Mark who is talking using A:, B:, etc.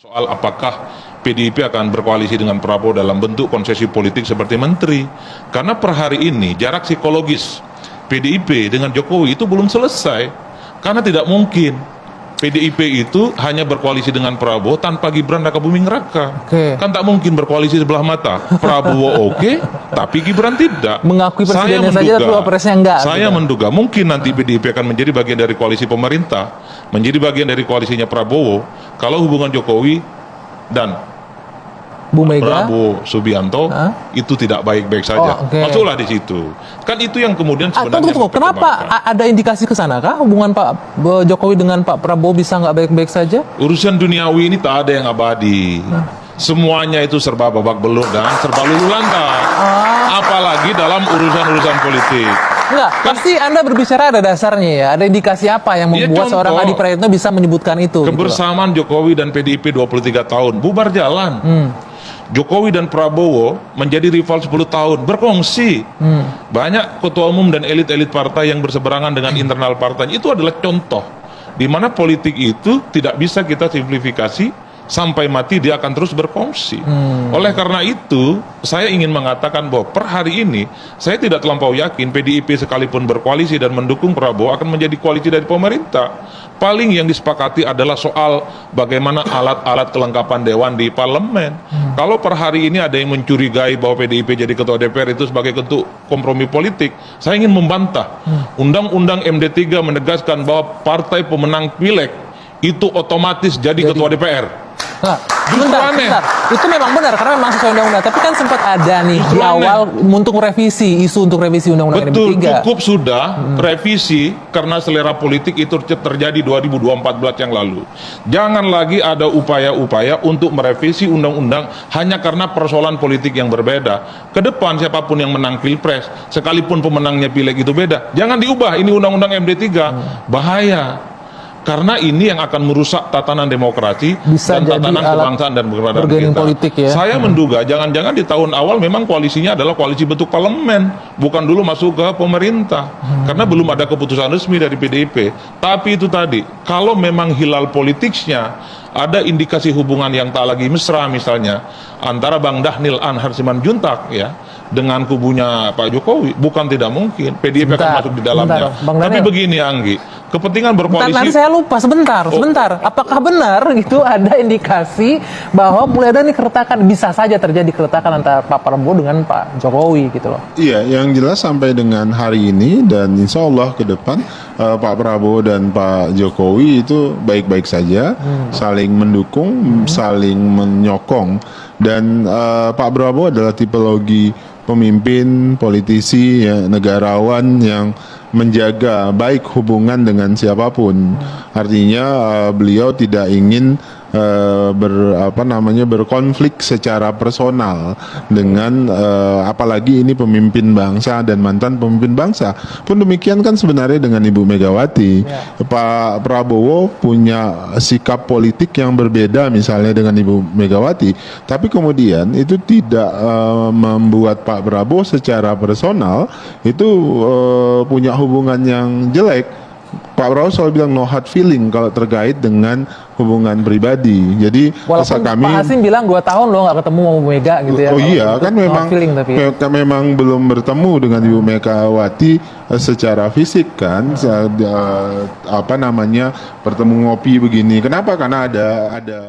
A: Soal apakah PDIP akan berkoalisi dengan Prabowo dalam bentuk konsesi politik seperti menteri. Karena per hari ini jarak psikologis PDIP dengan Jokowi itu belum selesai. Karena tidak mungkin PDIP itu hanya berkoalisi dengan Prabowo tanpa Gibran Raka Buming Raka. Kan tak mungkin berkoalisi sebelah mata. Prabowo oke, tapi Gibran tidak.
B: Mengakui presidennya saja tapi wapresnya enggak.
A: Saya menduga mungkin nanti PDIP akan menjadi bagian dari koalisi pemerintah, menjadi bagian dari koalisinya Prabowo kalau hubungan Jokowi dan
B: Bu Mega,
A: Prabowo Subianto itu tidak baik-baik saja. Masuklah di situ. Kan itu yang kemudian sebenarnya.
B: Tunggu. Kenapa ada indikasi ke sana kah hubungan Pak Jokowi dengan Pak Prabowo bisa nggak baik-baik saja?
A: Urusan duniawi ini tak ada yang abadi. Semuanya itu serba babak belur dan serba lulu lantak. Apalagi dalam urusan-urusan politik.
B: Enggak, pasti Anda berbicara ada dasarnya ya. Ada indikasi apa yang membuat seorang Adi Praetno bisa menyebutkan itu?
A: Kebersamaan gitu. Jokowi dan PDIP 23 tahun bubar jalan. Jokowi dan Prabowo menjadi rival 10 tahun, berkongsi. Banyak ketua umum dan elit-elit partai yang berseberangan dengan internal partai. Itu adalah contoh di mana politik itu tidak bisa kita simplifikasi. Sampai mati dia akan terus berkongsi. Oleh karena itu, saya ingin mengatakan bahwa per hari ini, saya tidak terlampau yakin PDIP sekalipun berkoalisi dan mendukung Prabowo akan menjadi koalisi dari pemerintah. Paling yang disepakati adalah soal bagaimana alat-alat kelengkapan dewan di parlemen. Kalau per hari ini ada yang mencurigai bahwa PDIP jadi ketua DPR itu sebagai bentuk kompromi politik, saya ingin membantah. Undang-undang MD3 menegaskan bahwa partai pemenang pileg itu otomatis jadi ketua DPR.
B: Nah, bentar. Itu memang benar karena memang sesuai undang-undang. Tapi kan sempat ada nih di awal untuk revisi, isu untuk revisi undang-undang
A: Betul,
B: MD3.
A: cukup sudah revisi karena selera politik itu terjadi 2014 yang lalu. Jangan lagi ada upaya-upaya untuk merevisi undang-undang hanya karena persoalan politik yang berbeda. Kedepan siapapun yang menang Pilpres, sekalipun pemenangnya Pileg itu beda, jangan diubah ini undang-undang MD3. Bahaya. Karena ini yang akan merusak tatanan demokrasi dan tatanan kebangsaan dan keberadaan kita.
B: Politik ya.
A: Saya menduga jangan-jangan di tahun awal memang koalisinya adalah koalisi bentuk parlemen, bukan dulu masuk ke pemerintah. Karena belum ada keputusan resmi dari PDIP. Tapi itu tadi, kalau memang hilal politiknya ada indikasi hubungan yang tak lagi mesra misalnya antara Bang Dhanil Anhar Simanjuntak ya dengan kubunya Pak Jokowi, bukan tidak mungkin PDIP akan masuk di dalamnya. Tapi begini Anggi, kepentingan berkoalisi.
B: Nanti saya lupa sebentar. Apakah benar gitu ada indikasi bahwa mulai ada nih keretakan, bisa saja terjadi keretakan antara Pak Prabowo dengan Pak Jokowi gitu loh?
C: Iya, yang jelas sampai dengan hari ini dan insya Allah ke depan Pak Prabowo dan Pak Jokowi itu baik-baik saja, saling mendukung, saling menyokong. Dan Pak Prabowo adalah tipologi pemimpin, politisi, ya, negarawan yang menjaga baik hubungan dengan siapapun. Artinya beliau tidak ingin berkonflik secara personal dengan apalagi ini pemimpin bangsa dan mantan pemimpin bangsa. Pun demikian kan sebenarnya dengan Ibu Megawati. Pak Prabowo punya sikap politik yang berbeda misalnya dengan Ibu Megawati, tapi kemudian itu tidak membuat Pak Prabowo secara personal itu punya hubungan yang jelek. Pak Prabowo selalu bilang no hard feeling kalau terkait dengan hubungan pribadi. Jadi
B: walaupun
C: kami,
B: Pak Hasim bilang 2 tahun loh nggak ketemu sama Bu Mega gitu ya.
C: Oh iya kan memang memang belum bertemu dengan Ibu Megawati secara fisik kan, bertemu ngopi begini. Kenapa? Karena ada